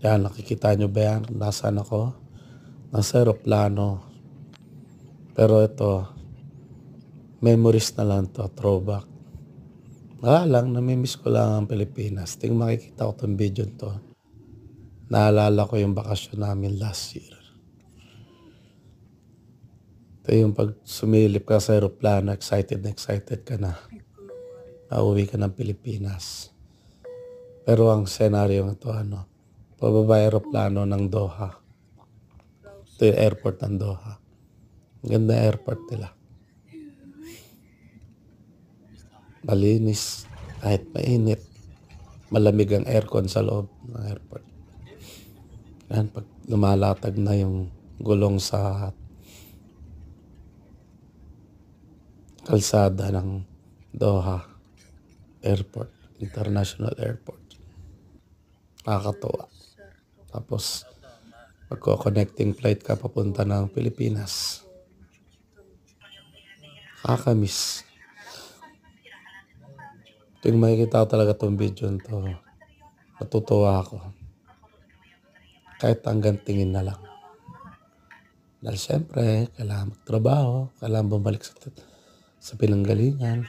Yan, nakikita nyo ba yan? Nasaan ako? Nasa aeroplano. Pero ito, memories na lang to, throwback. Wala lang, namimiss ko lang ang Pilipinas. Tingnan makikita ko itong video to. Naalala ko yung bakasyon namin last year. Ito yung pag sumilip ka sa aeroplano, excited na excited ka na. Nauwi ka ng Pilipinas. Pero ang senaryo ito, pababa aeroplano ng Doha. Ito yung airport ng Doha. Ang ganda airport nila. Malinis, kahit mainit. Malamig ang aircon sa loob ng airport. Yan, pag lumalatag na yung gulong sa kalsada ng Doha Airport, International Airport. Nakakatuwa. Tapos, pagko-connecting flight ka papunta ng Pilipinas, kakamiss. Tuwing makikita ko talaga itong video to, natutuwa ako. Kahit hanggang tingin na lang. Dahil siyempre, kailangan magtrabaho, kailangan bumalik sa pinanggalingan.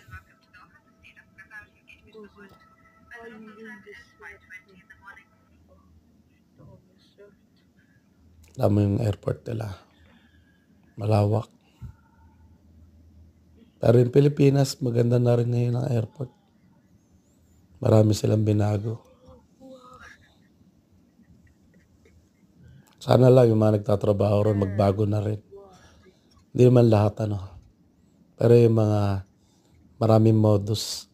Alam mo yung airport nila, malawak. Pero yung Pilipinas, maganda na rin ngayon ang airport. Marami silang binago. Sana lang yung mga nagtatrabaho ron, magbago na rin. Hindi naman lahat, Pero yung mga maraming modus,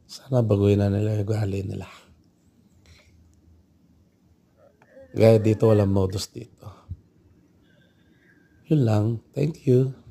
sana baguhin na nila yung ugali nila. Gaya dito, walang modus dito. Yun lang. Thank you.